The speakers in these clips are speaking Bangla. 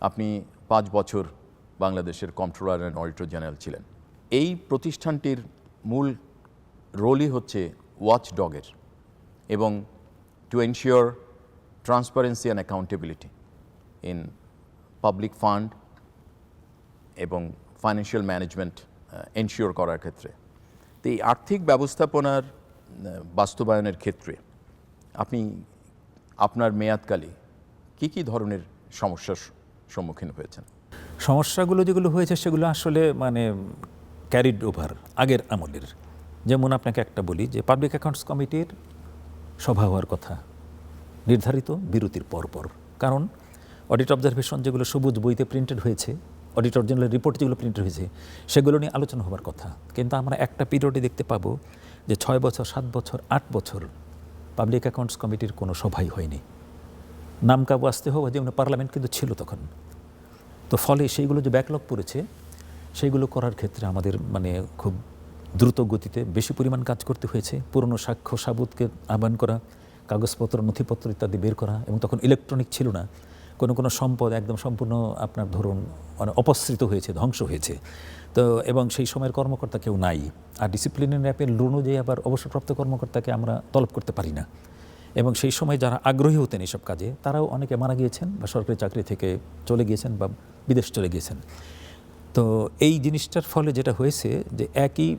আপনি 5 বছর বাংলাদেশের কন্ট্রোলার অ্যান্ড অডিটর জেনারেল ছিলেন। এই প্রতিষ্ঠানটির মূল রোলই হচ্ছে ওয়াচ ডগের এবং to ensure transparency and accountability in public fund এবং ফাইন্যান্সিয়াল ম্যানেজমেন্ট এনশিওর করার ক্ষেত্রে। তো এই আর্থিক ব্যবস্থাপনার বাস্তবায়নের ক্ষেত্রে আপনি আপনার মেয়াদকালে কী ধরনের সমস্যার সম্মুখীন হয়েছেন? সমস্যাগুলো যেগুলো হয়েছে সেগুলো আসলে ক্যারিড ওভার আগের আমলের। যেমন আপনাকে একটা বলি যে পাবলিক অ্যাকাউন্টস কমিটির সভা হওয়ার কথা নির্ধারিত বিরতির পরপর, কারণ অডিট অবজারভেশন যেগুলো সবুজ বইতে প্রিন্টেড হয়েছে, অডিটর জেনারেল রিপোর্ট যেগুলো প্রিন্টেড হয়েছে সেগুলো নিয়ে আলোচনা হওয়ার কথা, কিন্তু আমরা একটা পিরিয়ডে দেখতে পাবো যে 6 বছর 7 বছর 8 বছর পাবলিক অ্যাকাউন্টস কমিটির কোনো সভাই হয়নি। নাম কাবু আসতে হবে, যেমন পার্লামেন্ট কিন্তু ছিল তখন। তো ফলে সেইগুলো যে ব্যাকলগ পড়েছে সেইগুলো করার ক্ষেত্রে আমাদের খুব দ্রুত গতিতে বেশি পরিমাণ কাজ করতে হয়েছে। পুরনো সাক্ষ্য সাবুতকে আহ্বান করা, কাগজপত্র নথিপত্র ইত্যাদি বের করা, এবং তখন ইলেকট্রনিক ছিল না। কোনো সম্পদ একদম সম্পূর্ণ আপনার ধরুন অপসৃত হয়েছে, ধ্বংস হয়েছে। তো এবং সেই সময়ের কর্মকর্তা কেউ নাই। আর ডিসিপ্লিনারি অ্যাপের অনুযায়ী আবার অবসরপ্রাপ্ত কর্মকর্তাকে আমরা তলব করতে পারি না। এবং সেই সময় যারা আগ্রহী হতেন এইসব কাজে তারাও অনেকে মারা গিয়েছেন বা সরকারি চাকরি থেকে চলে গিয়েছেন বা বিদেশ চলে গিয়েছেন। তো এই জিনিসটার ফলে যেটা হয়েছে যে একই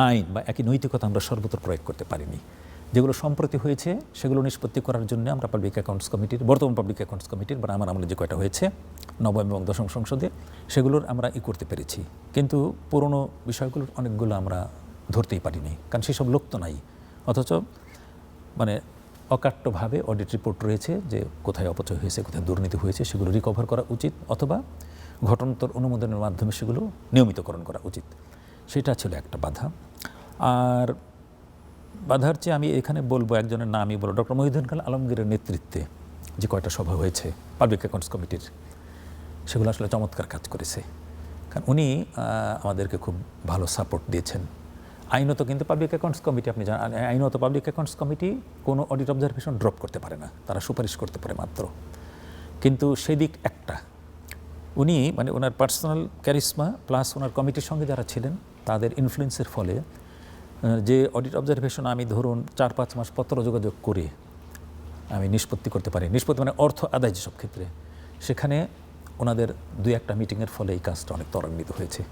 আইন বা একই নৈতিকতা আমরা সর্বত্র প্রয়োগ করতে পারিনি। যেগুলো সম্প্রতি হয়েছে সেগুলো নিষ্পত্তি করার জন্য আমরা পাবলিক অ্যাকাউন্টস কমিটির, বর্তমান পাবলিক অ্যাকাউন্টস কমিটির বা আমার আমলে যে কয়টা হয়েছে নবম এবং দশম সংসদে, সেগুলোর আমরা করতে পেরেছি। কিন্তু পুরনো বিষয়গুলোর অনেকগুলো আমরা ধরতেই পারিনি, কারণ সেসব লোক তো নাই। অথচ অকাট্যভাবে অডিট রিপোর্ট রয়েছে যে কোথায় অপচয় হয়েছে, কোথায় দুর্নীতি হয়েছে, সেগুলো রিকভার করা উচিত, অথবা ঘটনান্তর অনুমোদনের মাধ্যমে সেগুলো নিয়মিতকরণ করা উচিত। সেটা ছিল একটা বাধা। আর বাধার চেয়ে আমি এখানে বলবো একজনের নামই বলবো, ডক্টর মহিউদ্দিন খান আলমগীরের নেতৃত্বে যে কয়টা সভা হয়েছে পাবলিক অ্যাকাউন্টস কমিটির, সেগুলো আসলে চমৎকার কাজ করেছে। কারণ উনি আমাদেরকে খুব ভালো সাপোর্ট দিয়েছেন। আইনত কিন্তু পাবলিক অ্যাকাউন্টস কমিটি, আপনি জানেন, আইনত পাবলিক অ্যাকাউন্টস কমিটি কোনো অডিট অবজারভেশন ড্রপ করতে পারে না, তারা সুপারিশ করতে পারে মাত্র। কিন্তু সেদিক একটা, উনি ওনার পার্সোনাল ক্যারিসমা প্লাস ওনার কমিটির সঙ্গে যারা ছিলেন তাদের ইনফ্লুয়েন্সের ফলে যে অডিট অবজারভেশন আমি ধরুন 4-5 মাস পত্র যোগাযোগ করে আমি নিষ্পত্তি করতে পারি, নিষ্পত্তি অর্থ আদায় যেসব ক্ষেত্রে, সেখানে ওনাদের 2-1টা মিটিংয়ের ফলে এই কাজটা অনেক ত্বরান্বিত হয়েছে।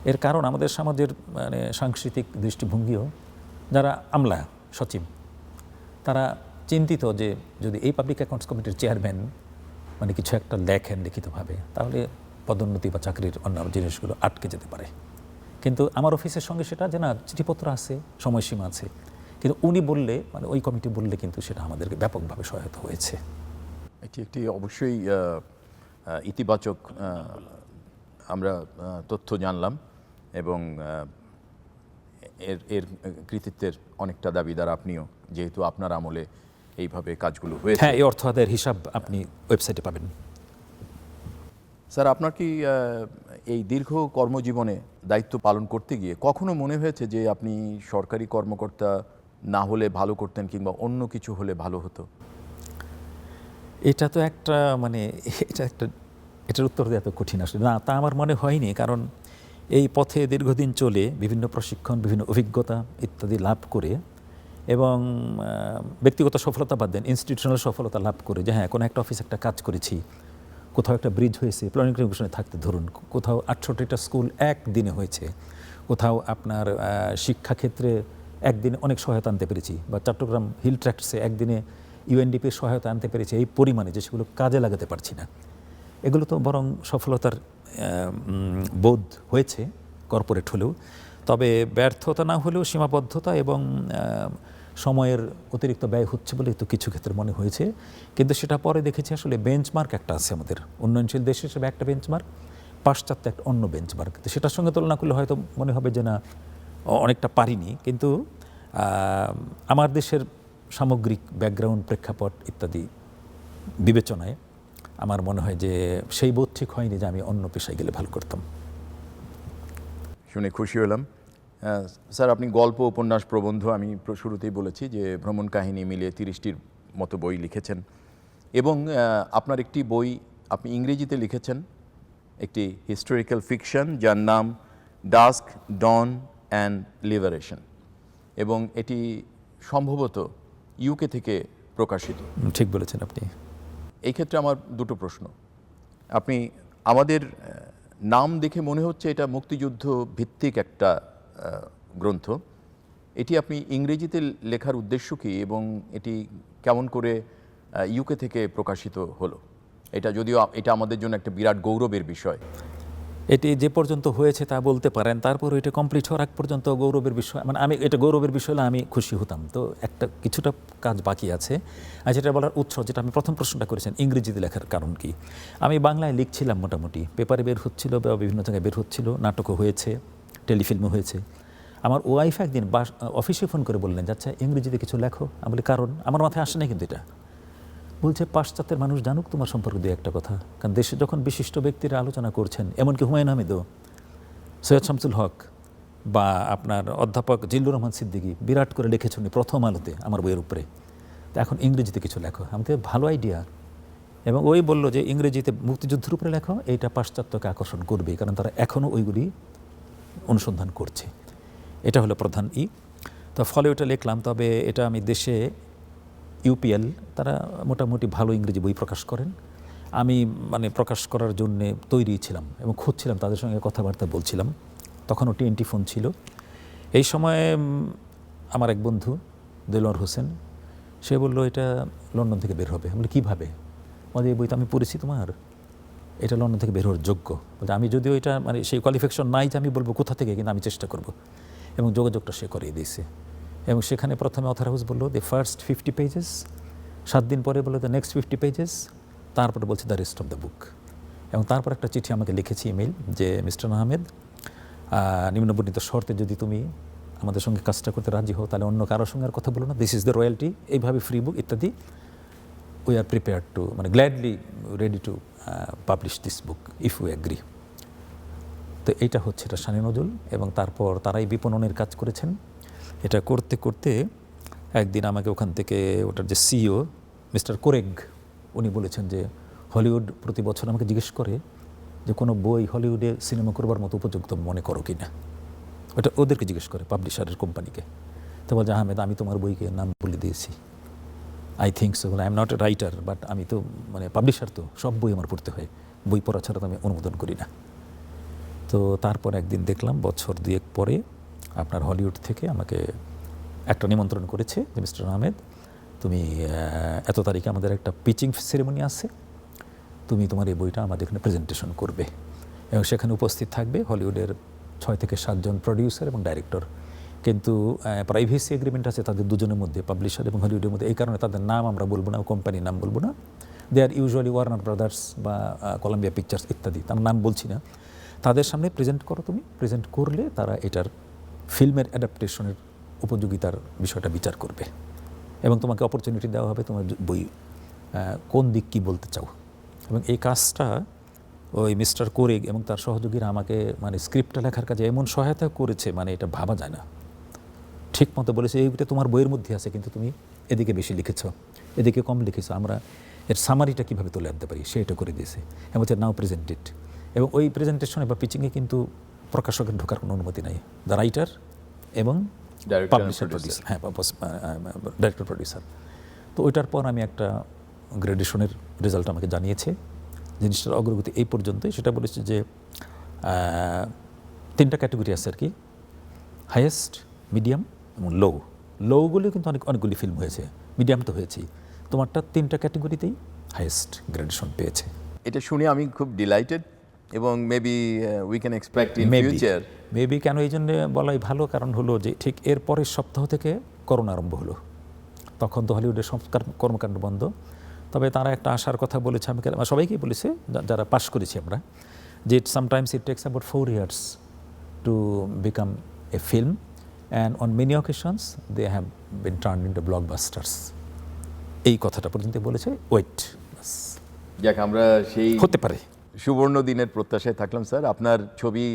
এর কারণ আমাদের সমাজের সাংস্কৃতিক দৃষ্টিভঙ্গিও, যারা আমলা সচিব তারা চিন্তিত যে যদি এই পাবলিক অ্যাকাউন্টস কমিটির চেয়ারম্যান কিছু একটা লেখেন লিখিতভাবে, তাহলে পদোন্নতি বা চাকরির অন্যান্য জিনিসগুলো আটকে যেতে পারে। কিন্তু আমার অফিসের সঙ্গে সেটা যে না, চিঠিপত্র আছে, সময়সীমা আছে, কিন্তু উনি বললে ওই কমিটি বললে কিন্তু সেটা আমাদেরকে ব্যাপকভাবে সহায়তা হয়েছে। এটি একটি অবশ্যই ইতিবাচক আমরা তথ্য জানলাম, এবং এর কৃতিত্বের অনেকটা দাবিদার আপনিও, যেহেতু আপনার আমলে এইভাবে কাজগুলো হয়েছে। হ্যাঁ, এই অর্থ আদায়ের হিসাব আপনি ওয়েবসাইটে পাবেন। স্যার, আপনার কি এই দীর্ঘ কর্মজীবনে দায়িত্ব পালন করতে গিয়ে কখনো মনে হয়েছে যে আপনি সরকারি কর্মকর্তা না হলে ভালো করতেন, কিংবা অন্য কিছু হলে ভালো হতো? এটা তো একটা এটার উত্তর দেওয়া তো কঠিন আসলে। না, তা আমার মনে হয়নি, কারণ এই পথে দীর্ঘদিন চলে বিভিন্ন প্রশিক্ষণ, বিভিন্ন অভিজ্ঞতা ইত্যাদি লাভ করে, এবং ব্যক্তিগত সফলতা বাদ দেন, ইনস্টিটিউশনাল সফলতা লাভ করে, যে হ্যাঁ কোনো একটা অফিস একটা কাজ করেছি, কোথাও একটা ব্রিজ হয়েছে, প্ল্যানিং কমিশনে থাকতে ধরুন, কোথাও 68টা স্কুল একদিনে হয়েছে, কোথাও আপনার শিক্ষাক্ষেত্রে একদিনে অনেক সহায়তা আনতে পেরেছি, বা চট্টগ্রাম হিল ট্র্যাক্টসে একদিনে ইউএনডিপির সহায়তা আনতে পেরেছি এই পরিমাণে যে সেগুলো কাজে লাগাতে পারছি না। এগুলো তো বরং সফলতার বোধ হয়েছে কর্পোরেট হলেও। তবে ব্যর্থতা না হলেও সীমাবদ্ধতা এবং সময়ের অতিরিক্ত ব্যয় হচ্ছে বলে তো কিছু ক্ষেত্রে মনে হয়েছে। কিন্তু সেটা পরে দেখেছি আসলে বেঞ্চমার্ক একটা আছে আমাদের, উন্নয়নশীল দেশ হিসেবে একটা বেঞ্চমার্ক, পাশ্চাত্যে একটা অন্য বেঞ্চমার্ক। তো সেটার সঙ্গে তুলনা করলে হয়তো মনে হবে যে না, অনেকটা পারিনি। কিন্তু আমার দেশের সামগ্রিক ব্যাকগ্রাউন্ড, প্রেক্ষাপট ইত্যাদি বিবেচনায় আমার মনে হয় যে সেই বোধ ঠিক হয়নি যে আমি অন্য পেশায় গেলে ভালো করতাম। শুনে খুশি হলাম। স্যার, আপনি গল্প, উপন্যাস, প্রবন্ধ, আমি শুরুতেই বলেছি যে ভ্রমণ কাহিনী মিলিয়ে 30টির মতো বই লিখেছেন, এবং আপনার একটি বই আপনি ইংরেজিতে লিখেছেন একটি হিস্টোরিক্যাল ফিকশন যার নাম ডাস্ক, ডন অ্যান্ড লিবারেশন, এবং এটি সম্ভবত ইউকে থেকে প্রকাশিত। ঠিক বলেছেন আপনি। এই ক্ষেত্রে আমার দুটো প্রশ্ন। আপনি আমাদের নাম দেখে মনে হচ্ছে এটা মুক্তিযুদ্ধ ভিত্তিক একটা গ্রন্থ। এটি আপনি ইংরেজিতে লেখার উদ্দেশ্য কী, এবং এটি কেমন করে ইউকে থেকে প্রকাশিত হলো? এটা যদিও এটা আমাদের জন্য একটা বিরাট গৌরবের বিষয়। এটি যে পর্যন্ত হয়েছে তা বলতে পারেন, তারপর এটা কমপ্লিট হওয়ার আগ পর্যন্ত গৌরবের বিষয়, মানে আমি এটা গৌরবের বিষয় হলে আমি খুশি হতাম। তো একটা কিছুটা কাজ বাকি আছে। আর যেটা বলার উৎস, যেটা আমি প্রথম প্রশ্নটা করেছেন, ইংরেজিতে লেখার কারণ কি। আমি বাংলায় লিখছিলাম, মোটামুটি পেপারে বের হচ্ছিল বা বিভিন্ন জায়গায় বের হচ্ছিল, নাটকও হয়েছে, টেলিফিল্মও হয়েছে। আমার ওয়াইফ একদিন অফিসে ফোন করে বললেন, আচ্ছা ইংরেজিতে কিছু লেখো। আমি বলি কারণ, আমার মাথায় আসে না কিন্তু এটা। বলছে পাশ্চাত্যের মানুষ জানুক তোমার সম্পর্কে দিয়ে একটা কথা, কারণ দেশে যখন বিশিষ্ট ব্যক্তিরা আলোচনা করছেন, এমনকি হুমায়ুন আহমেদও, সৈয়দ শামসুল হক বা আপনার অধ্যাপক জিল্লুর রহমান সিদ্দিকী বিরাট করে লিখেছেন প্রথম আলোতে আমার বইয়ের উপরে, তো এখন ইংরেজিতে কিছু লেখো। আমাদের ভালো আইডিয়া। এবং ওই বলল যে ইংরেজিতে মুক্তিযুদ্ধের উপরে লেখো, এইটা পাশ্চাত্যকে আকর্ষণ করবে, কারণ তারা এখনও ওইগুলি অনুসন্ধান করছে। এটা হলো প্রধান তো ফলে ওটা লিখলাম। তবে এটা আমি দেশে ইউপিএল তারা মোটামুটি ভালো ইংরেজি বই প্রকাশ করেন। আমি মানে প্রকাশ করার জন্যে তৈরি ছিলাম এবং খুঁজছিলাম, তাদের সঙ্গে কথাবার্তা বলছিলাম। তখনও টিএনটি ফোন ছিল। এই সময়ে আমার এক বন্ধু দেলোয়ার হোসেন, সে বললো এটা লন্ডন থেকে বের হবে। আমি বলি কীভাবে? বলে এই বই তো আমি পড়েছি তোমার, এটা লন্ডন থেকে বের হওয়ার যোগ্য। বলতে আমি যদিও এটা মানে সেই কোয়ালিফিকেশন নাই যে আমি বলবো কোথা থেকে, কিন্তু আমি চেষ্টা করব। এবং যোগাযোগটা সে করিয়ে দিয়েছে। এবং সেখানে প্রথমে অথর হাউস বললো দ্য ফার্স্ট 50 পেজেস, 7 দিন পরে বললো দ্য নেক্সট 50 পেজেস, তারপরে বলছে the rest of the book. এবং তারপর একটা চিঠি আমাকে লিখেছি, ইমেল, যে মিস্টার আহমেদ, নিম্নবর্ণিত শর্তে যদি তুমি আমাদের সঙ্গে কাজটা করতে রাজি হও, তাহলে অন্য কারোর সঙ্গে আর কথা বলো না, দিস ইজ দ্য রয়্যালটি, এইভাবে ফ্রি বুক ইত্যাদি, উই আর প্রিপেয়ার্ড টু, মানে gladly ready to publish this book if you agree. তো এইটা হচ্ছে এটা শানে নজরুল। এবং তারপর তারাই বিপণনের কাজ করেছেন। এটা করতে করতে একদিন আমাকে ওখান থেকে ওটার যে সিইও মিস্টার কোরেগ, উনি বলেছেন যে হলিউড প্রতি বছর আমাকে জিজ্ঞেস করে যে কোনো বই হলিউডে সিনেমা করবার মতো উপযুক্ত মনে করো কি না। ওটা ওদেরকে জিজ্ঞেস করে, পাবলিশারের কোম্পানিকে। তো বলছে আহমেদ, আমি তোমার বইকে নাম বলে দিয়েছি। আই থিঙ্ক সো, বলে I am not a writer, but আমি তো মানে পাবলিশার, তো সব বই আমার পড়তে হয়, বই পড়া ছাড়া তো আমি অনুমোদন করি না। তো তারপর একদিন দেখলাম বছর 2 পরে আপনার হলিউড থেকে আমাকে একটা নিমন্ত্রণ করেছে যে মিস্টার আহমেদ, তুমি এত তারিখে আমাদের একটা পিচিং সেরেমনি আছে, তুমি তোমার এই বইটা আমাদের এখানে প্রেজেন্টেশন করবে। এবং সেখানে উপস্থিত থাকবে হলিউডের 6 থেকে 7 জন প্রডিউসার এবং ডাইরেক্টর। কিন্তু প্রাইভেসি এগ্রিমেন্ট আছে তাদের দুজনের মধ্যে, পাবলিশার এবং হলিউডের মধ্যে। এই কারণে তাদের নাম আমরা বলবো না, কোম্পানির নাম বলবো না। দে আর ইউজুয়ালি ওয়ার্নার ব্রাদার্স বা কলাম্বিয়া পিকচার্স ইত্যাদি, তার নাম বলছি না। তাদের সামনে প্রেজেন্ট করো তুমি, প্রেজেন্ট করলে তারা এটার ফিল্মের অ্যাডাপ্টেশনের উপযোগিতার বিষয়টা বিচার করবে এবং তোমাকে অপরচুনিটি দেওয়া হবে তোমার বই কোন দিক কী বলতে চাও। এবং এই কাজটা ওই মিস্টার কোরেগ এবং তার সহযোগীরা আমাকে মানে স্ক্রিপ্টটা লেখার কাজে এমন সহায়তা করেছে, মানে এটা ভাবা যায় না। ঠিক মতো বলেছে, এইটা তোমার বইয়ের মধ্যে আছে, কিন্তু তুমি এদিকে বেশি লিখেছ, এদিকে কম লিখেছ, আমরা এর সামারিটা কীভাবে তুলে আনতে পারি সেটা করে দিয়েছে। এবং হচ্ছে নাও প্রেজেন্টেড। এবং ওই প্রেজেন্টেশনে বা পিচিংয়ে কিন্তু প্রকাশকের ঢোকার কোনো অনুমতি নাই, দ্য রাইটার এবং পাবলিশার প্রডিউসার, হ্যাঁ ডাইরেক্টর প্রডিউসার। তো ওইটার পর আমি একটা গ্র্যাজুয়েশনের রেজাল্ট আমাকে জানিয়েছে, জিনিসটার অগ্রগতি এই পর্যন্তই। সেটা বলেছে যে 3টা ক্যাটাগরি আছে আর কি, হাইয়েস্ট, মিডিয়াম এবং লো। লোগুলি কিন্তু অনেকগুলি ফিল্ম হয়েছে, মিডিয়াম তো হয়েছেই, তোমারটা 3টা ক্যাটাগরিতেই হাইয়েস্ট গ্র্যাজুয়েশন পেয়েছে। এটা শুনে আমি খুব ডিলাইটেড এবং maybe we can expect in future. Maybe কেন এই জন্য বলাই ভালো, কারণ হলো যে ঠিক এর পরের সপ্তাহ থেকে করোনা আরম্ভ হলো। তখন তো হলিউডের সব কর্মকাণ্ড বন্ধ। তবে তারা একটা আশার কথা বলেছে, আমি সবাইকেই বলেছে যারা পাশ করেছি আমরা, যে sometimes it takes about 4 years to become a film and on many occasions they have been turned into blockbusters. এই কথাটা পর্যন্ত বলেছে। ওয়েট, যাক, আমরা সেই হতে পারে সুবর্ণ দিনের প্রত্যাশায় থাকলাম স্যার। আপনার ছবি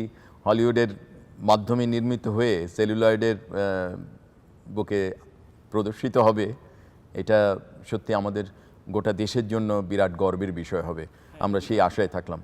হলিউডের মাধ্যমে নির্মিত হয়ে সেলুলয়েডের বুকে প্রদর্শিত হবে, এটা সত্যি আমাদের গোটা দেশের জন্য বিরাট গর্বের বিষয় হবে। আমরা সেই আশায় থাকলাম।